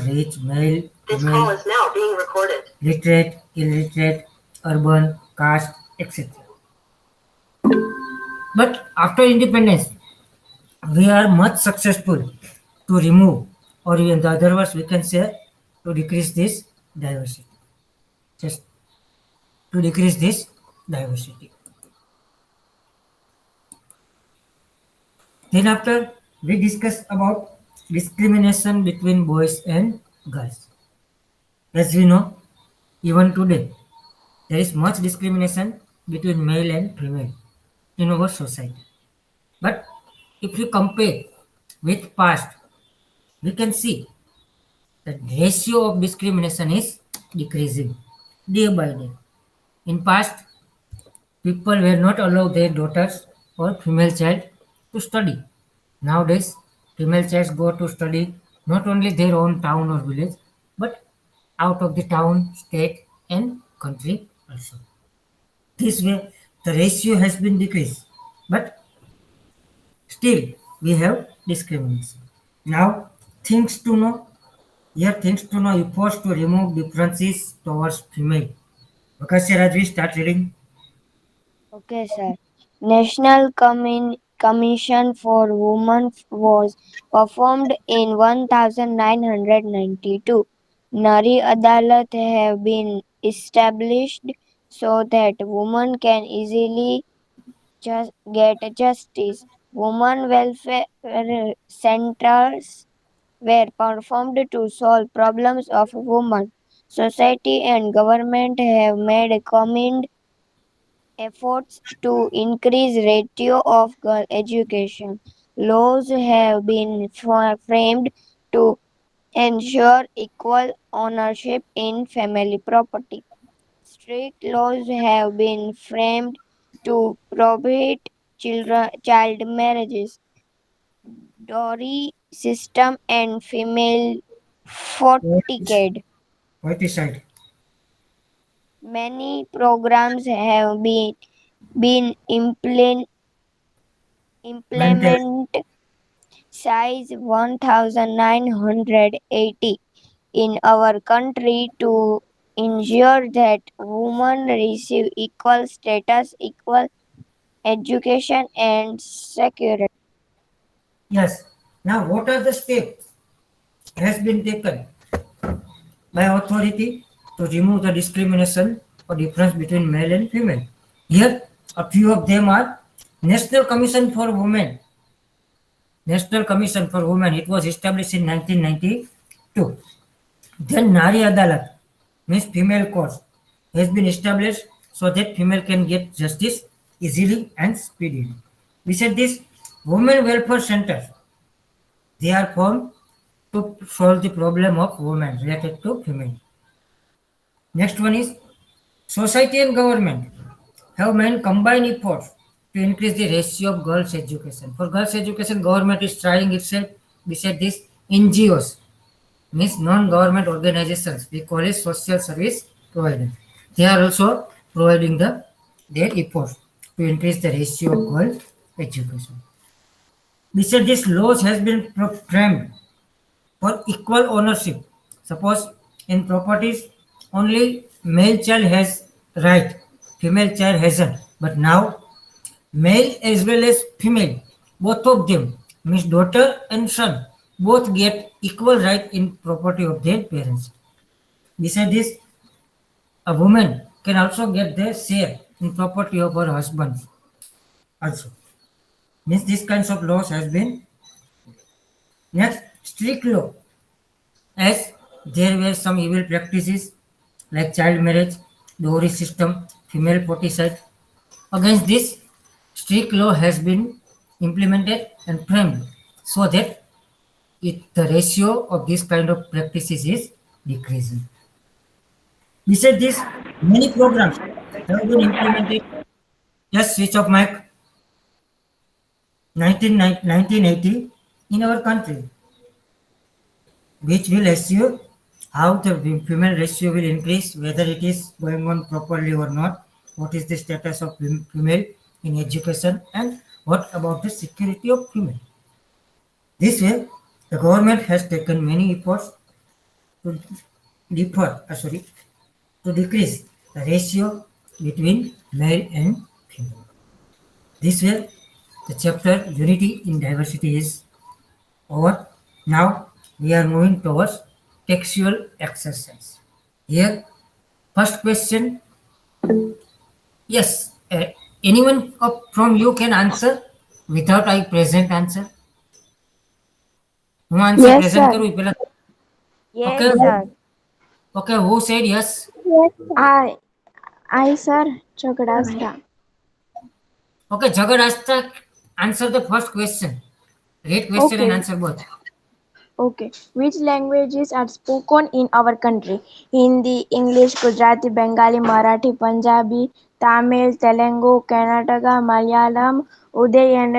rich, male, female, is now being recorded. Literate, illiterate, urban, caste, etc. But after independence, we are much successful to remove, or in the other words, we can say to decrease this diversity. Just to decrease this diversity. Then after we discuss about discrimination between boys and girls. As we know, even today, there is much discrimination between male and female in our society. But if you compare with past, we can see the ratio of discrimination is decreasing day by day. In past, people were not allowed their daughters or female child to study. Nowadays, female childs go to study not only their own town or village, but out of the town, state, and country also. This way, the ratio has been decreased, but still we have discrimination. Now, things to know. Here, things to know efforts to remove differences towards female. Because as we start reading, Okay, sir. National Commission for Women was performed in 1992. Nari Adalat have been established so that women can easily just get justice. Women welfare centers were performed to solve problems of women. Society and government have made commend efforts to increase ratio of girl education. Laws have been framed to ensure equal ownership in family property. Strict laws have been framed to prohibit child marriages, dowry system, and female what is, fertility. what is right? Many programs have been Maintain. implemented size 1980 in our country to ensure that women receive equal status, equal education, and security. Yes. Now, what are the steps has been taken by authority to remove the discrimination or difference between male and female? Here, a few of them are National Commission for Women. National Commission for Women. It was established in 1992. Then Nari Adalat, means female courts, has been established so that female can get justice easily and speedily. Beside this, women welfare centers, they are formed to solve the problem of women related to female. Next one is society and government have made combined efforts to increase the ratio of girls' education. For girls' education, government is trying itself. Beside this, NGOs, means non-government organizations, we call it social service provider. They are also providing their efforts to increase the ratio of girl education. Besides this, laws has been framed for equal ownership. Suppose in properties, only male child has right, female child hasn't. But now, male as well as female, both of them, means daughter and son, both get equal right in property of their parents. Besides this, a woman can also get their share in property of her husband also. Means these kinds of laws has been. Next, strict law. As there were some evil practices like child marriage, dowry system, female foeticide. Against this, strict law has been implemented and framed so that the ratio of this kind of practices is decreasing. Besides this, many programs have been implemented. Just switch off mic. 1980 in our country, which will assure how the female ratio will increase, whether it is going on properly or not, what is the status of female in education, and what about the security of female. This way, the government has taken many efforts to to decrease the ratio between male and female. This way, the chapter Unity in Diversity is over. Now we are moving towards textual exercise. Here, first question. Yes, anyone from you can answer without I present answer. હું answer Yes, present sir. કરું પેલા. Yes, Okay, sir. okay, who said yes? I, sir, Chakadasta. Okay, Jagat Asta, answer the first question. Read question and Okay. answer both. Okay. Which languages are spoken in our country? Hindi, English, Gujarati, Bengali, Marathi, Punjabi, Tamil, Telugu, Kannada, Malayalam, Uday and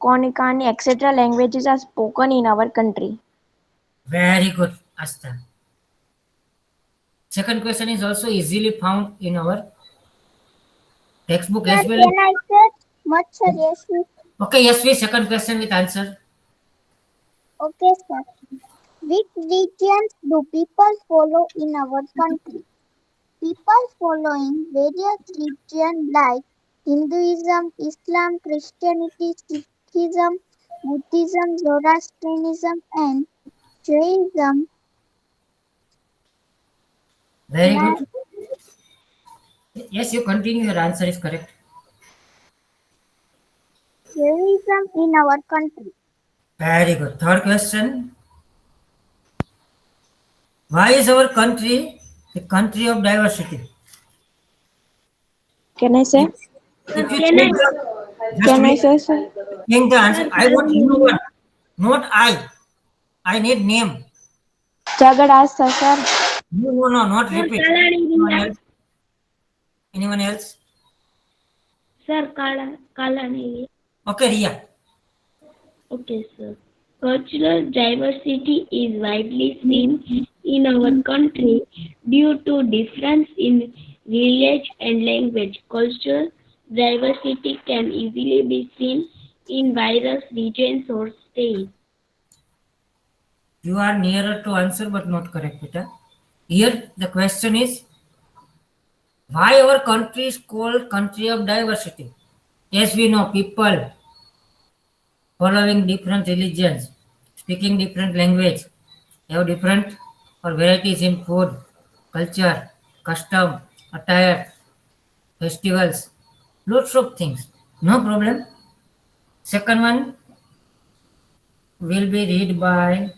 Konkani, etc. languages are spoken in our country. Very good, Asta. Second question is also easily found in our textbook as well. Can I say much sir? Yes, sir. Okay, yes, we second question with answer. Okay, sir. Which religions do people follow in our country? People following various religions like Hinduism, Islam, Christianity, Sikhism, Buddhism, Zoroastrianism, and Jainism. Very good. Yes, you continue. Your answer is correct. Jainism in our country. Very good. Third question. Why is our country the country of diversity? Can I say? If you think the, just Can I wait, say, sir? think the answer. I want you one, not I. I need name. Chakadasta, sir. No, not repeat. Anyone else? Anyone else? Sir, Kalani. Okay, Ria. Okay, sir. Cultural diversity is widely seen in our country due to difference in religion and language. Cultural diversity can easily be seen in various regions or states. You are nearer to answer, but not correct, beta. Here the question is, why our country is called country of diversity? Yes, we know people following different religions, speaking different language, have different or varieties in food, culture, custom, attire, festivals, lots of things. No problem. Second one will be read by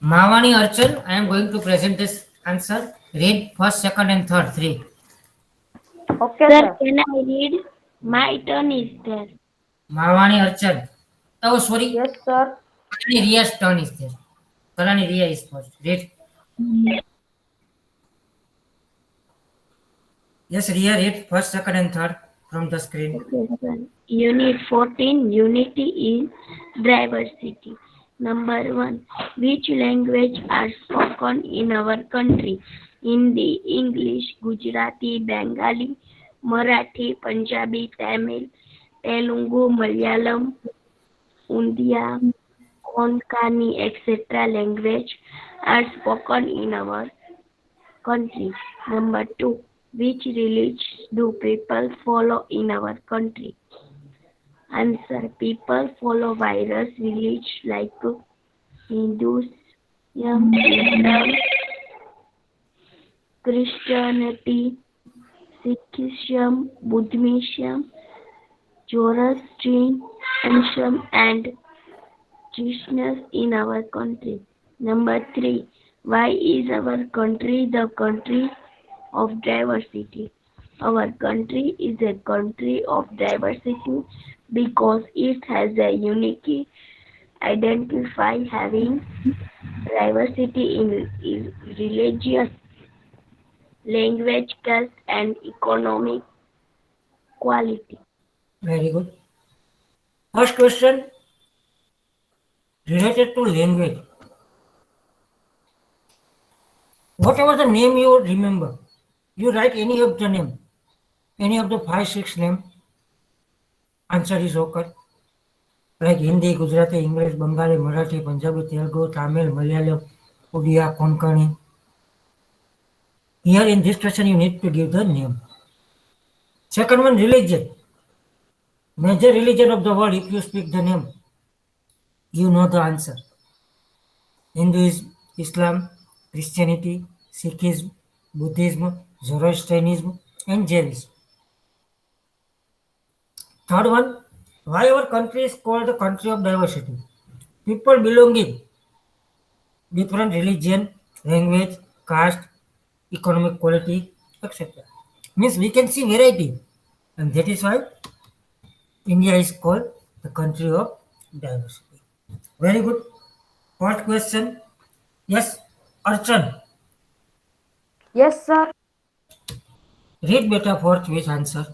Mavani Archan. I am going to present this answer. Read first, second, and third, three. Okay, Sir, sir. can I read? My turn is there. Mavani Archan. Oh, sorry. Yes, sir. Kalani Riya's turn is there. Kalani Riya is first. Read. Yes, Riya, read first, second, and third from the screen. Okay, sir. Unit 14, Unity in Diversity. Number 1. Which language are spoken in our country? Hindi, English, Gujarati, Bengali, Marathi, Punjabi, Tamil, Telugu, Malayalam, Undia, Konkani, etc. language are spoken in our country. Number 2. Which religion do people follow in our country? Answer. People follow various religions like Hinduism, Islam, Christianity, Sikhism, Buddhism, Zoroastrianism, and Jainism in our country. Number 3. Why is our country the country of diversity? Our country is a country of diversity because it has a unique identify having diversity in religion, language, caste, and economic quality. Very good. First question related to language. Whatever the name you remember, you write any of the name, any of the 5, 6 name. Answer is okay. Like Hindi, Gujarati, English, Bengali, Marathi, Punjabi, Telugu, Tamil, Malayalam, Odia, Konkani. Here in this question, you need to give the name. Second one, religion. Major religion of the world, if you speak the name, you know the answer. Hinduism, Islam, Christianity, Sikhism, Buddhism, Zoroastrianism, and Jainism. Third one, why our country is called the country of diversity? People belonging different religion, language, caste, economic quality, etc. Means we can see variety, and that is why India is called the country of diversity. Very good. Fourth question. Yes, Archan. Yes, sir. Read better fourth which answer.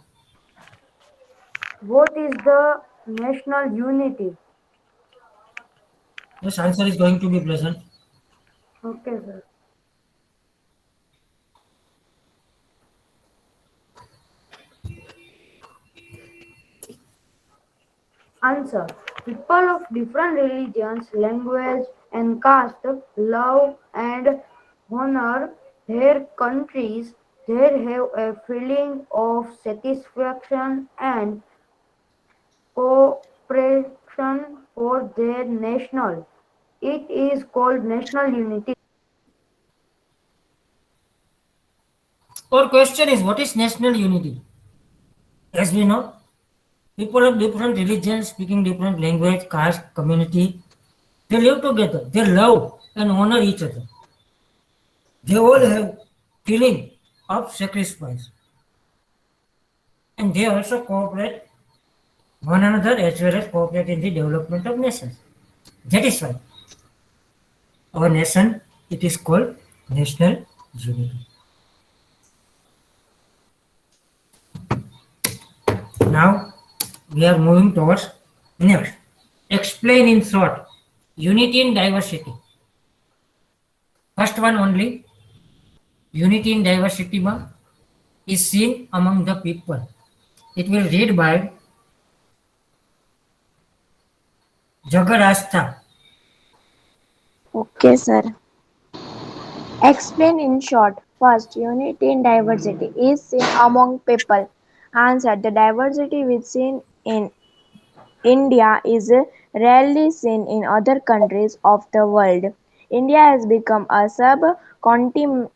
What is the national unity? Yes, answer is going to be present. Okay, sir. Answer. People of different religions, language, and caste love and honor their countries. They have a feeling of satisfaction and cooperation for their national. It is called national unity. Our question is what is national unity? As we know, people of different religions, speaking different language, caste, community, they live together. They love and honor each other. They all have feeling of sacrifice, and they also cooperate one another as well as cooperate in the development of nations. That is why our nation it is called national unity. Now we are moving towards next. Explain in short unity in diversity. First one only unity in diversity is seen among the people. It will read by Jagarasta. Okay, sir. Explain in short. First, unity in diversity is seen among people. Answer. The diversity we seen in India is rarely seen in other countries of the world. India has become a sub-continent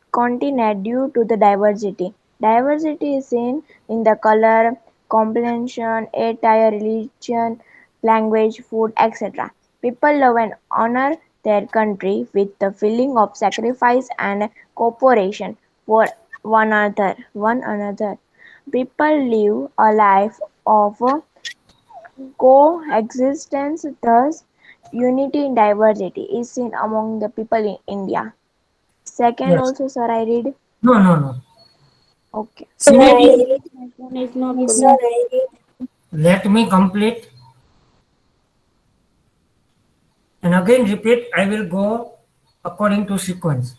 due to the diversity. Diversity is seen in the color, complexion, attire, religion, language, food, etc. People love and honor their country with the feeling of sacrifice and cooperation for one another. People live a life of coexistence, thus unity in diversity is seen among the people in India. Second Yes. also, sir, I read. No. Okay. Unity. My phone is not coming. Let me complete and again repeat. I will go according to sequence.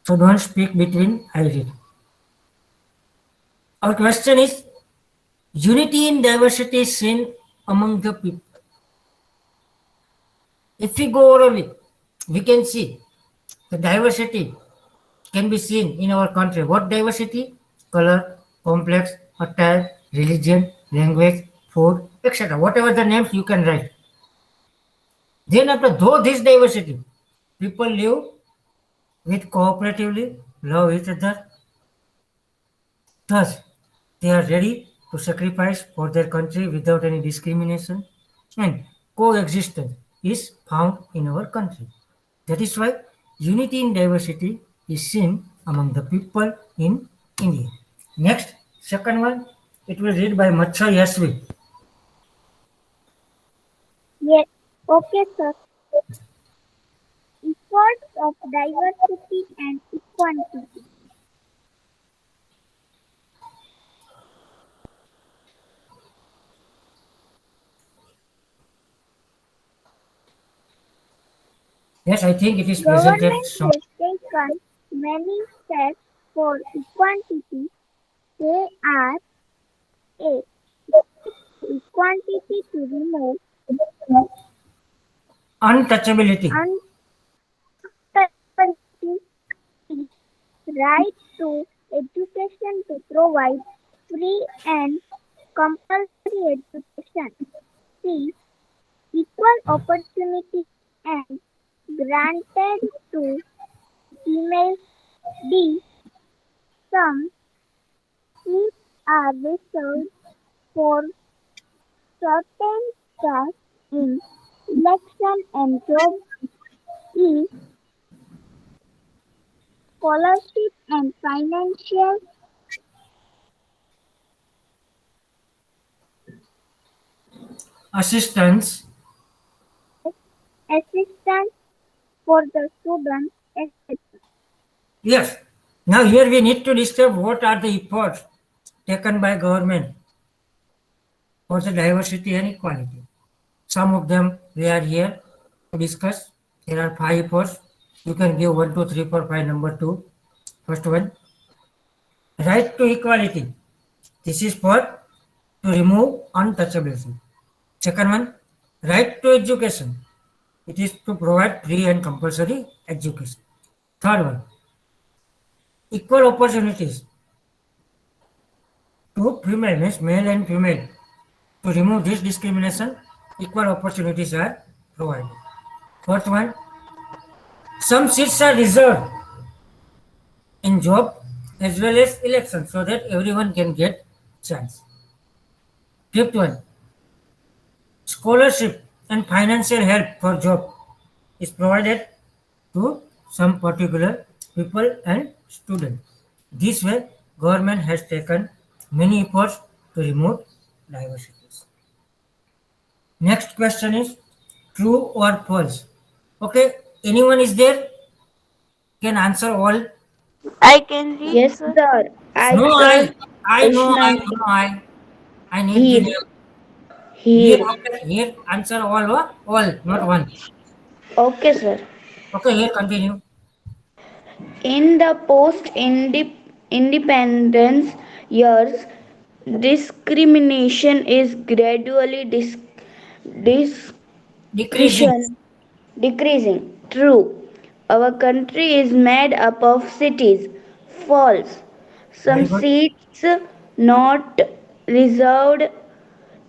So don't speak between I read. Our question is unity in diversity is seen among the people. If we go orally, we can see the diversity can be seen in our country. What diversity? Color, complex, attire, religion, language, food, etc. Whatever the names you can write. Then after though this diversity, people live with cooperatively, love each other. Thus, they are ready to sacrifice for their country without any discrimination, and coexistence is found in our country. That is why unity in diversity is seen among the people in India. Next, second one, it will read by Matsha Yasvi. Yes. Okay, sir. Efforts of diversity and equality. Yes, I think it is presented. Government has taken many steps for equality. They are A. Equality to remove Untouchability. untouchability right to education to provide free and compulsory education. C. Equal opportunity and granted to females. D. Some seats are reserved for certain castes in election and job. E. Scholarship and financial Assistance. assistance for the students, etc. Yes. Now here we need to discuss what are the efforts taken by government for the diversity and equality. Some of them we are here to discuss. There are 5 efforts. You can give 1, 2, 3, 4, 5. Number 2. First one, right to equality. This is for to remove untouchability. Second one, right to education. It is to provide free and compulsory education. Third one, equal opportunities to female, means male and female. To remove this discrimination, equal opportunities are provided. Fourth one, some seats are reserved in job as well as election so that everyone can get chance. Fifth one, scholarship and financial help for job is provided to some particular people and students. This way, government has taken many efforts to remove diversities. Next question is true or false. Okay, anyone is there can answer all. I can read, Yes, sir. sir. I No, searched I know, question I number know, I need the here. name. Here, Here. okay, here answer all, not one. Okay, sir. Okay, here continue. In the post independence years, discrimination is gradually Decreasing. decreasing. True. Our country is made up of cities. False. Some Very good. seats not reserved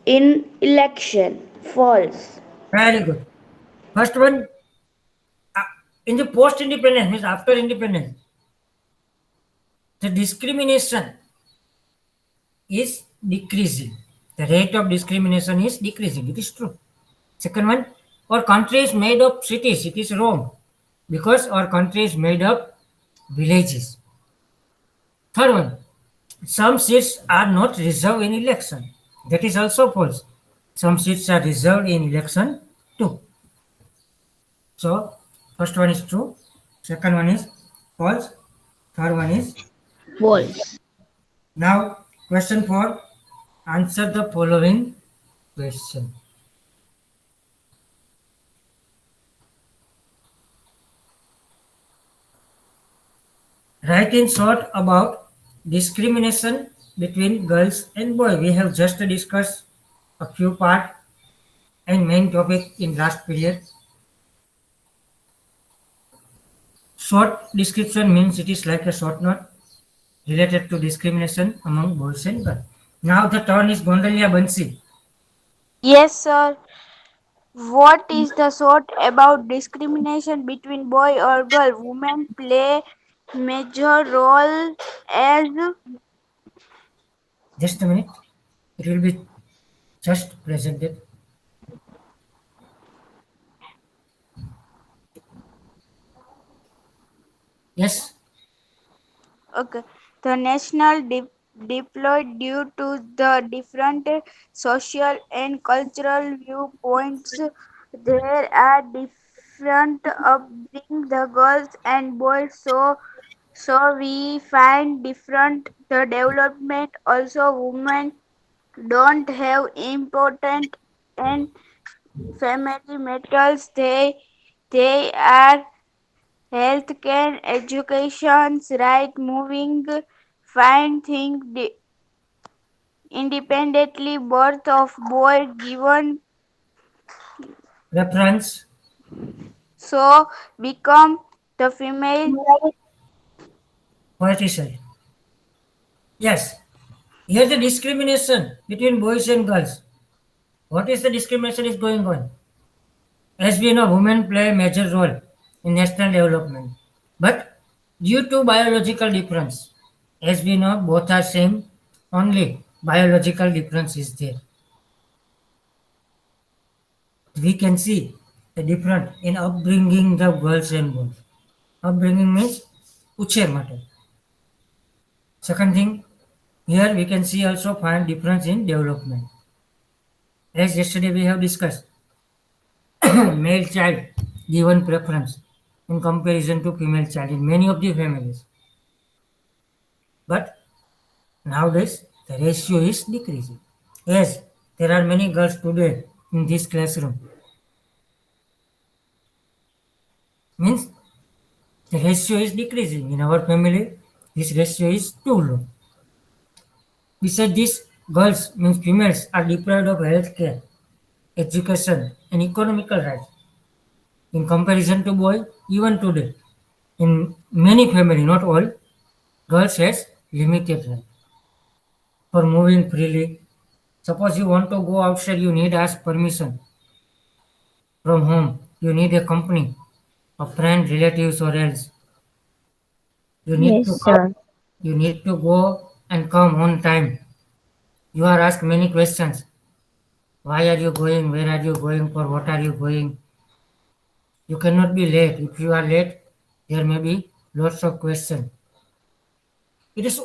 in election. False. Very good. First one, uh, in the post-independence, means after independence, the discrimination is decreasing. The rate of discrimination is decreasing. It is true. Second one, our country is made of cities. It is wrong because our country is made of villages. Third one, some seats are not reserved in election. That is also false. Some seats are reserved in election too. So, first one is true, second one is false, third one is False. now question 4. Answer the following question. Write in short about discrimination between girls and boys. We have just discussed a few part and main topic in last period. Short description means it is like a short note related to discrimination among boys and girls. Now the turn is Gondalia Bansi. Yes, sir. What is the thought about discrimination between boy or girl? Women play major role as Just a minute. It will be just presented. Yes. okay. The national deployed due to the different social and cultural viewpoints. There are different upbringing the girls and boys, so we find different the development. Also, women don't have important and family matters. They are healthcare, educations, right, moving, fine thing independently. Birth of boy given Reference. so become the female Poeticide. Yes. Here's the discrimination between boys and girls. What is the discrimination is going on? As we know, women play a major role in national development. But due to biological difference, as we know, both are same, only biological difference is there. We can see the difference in upbringing the girls and boys. Upbringing means ucher matter. Second thing, here we can see also find difference in development. As yesterday we have discussed, male child given preference in comparison to female child in many of the families. But nowadays the ratio is decreasing. Yes, there are many girls today in this classroom. Means the ratio is decreasing. In our family, this ratio is too low. Besides this, girls means females are deprived of health care, education, and economical rights. In comparison to boys, even today, in many families, not all, girls has limited right for moving freely. Suppose you want to go outside, you need ask permission from home. You need a company of friend, relatives, or else. You need to Yes, sir. you need to go and come on time. You are asked many questions. Why are you going? Where are you going? For what are you going? You cannot be late. If you are late, there may be lots of questions. It is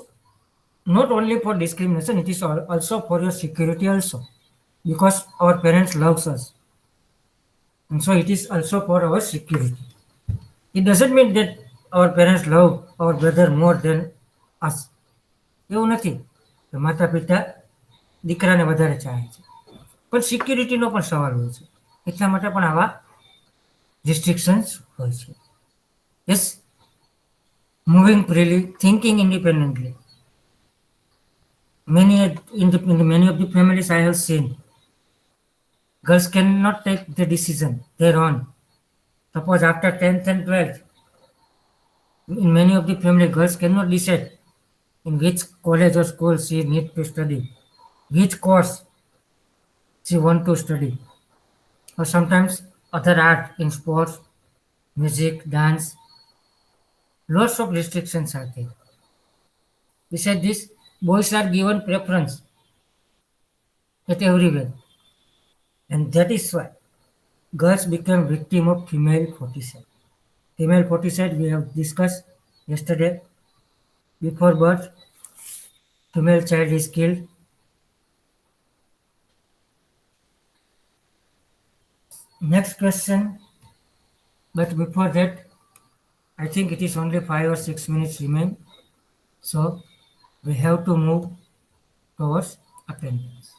not only for discrimination, it is also for your security also. Because our parents loves us. And so it is also for our security. It doesn't mean that our parents love our brother more than us. એવું નથી કે માતા પિતા દીકરાને વધારે ચાહે છે. પણ સિક્યુરિટીનો પણ સવાલ હોય છે. એટલા માટે પણ આવા restrictions હોય છે. Yes, moving freely, thinking independently. Many of the families I have seen, girls cannot take the decision their own. Suppose after 10th and 12th, in many of the family, girls cannot decide in which college or school she need to study, which course she want to study, or sometimes other art in sports, music, dance. Lots of restrictions are there. Besides this, boys are given preference at everywhere, and that is why girls become victim of female foeticide. Female foeticide we have discussed yesterday. Before birth, female child is killed. Next question, but before that, I think it is only 5 or 6 minutes remain. So we have to move towards attendance.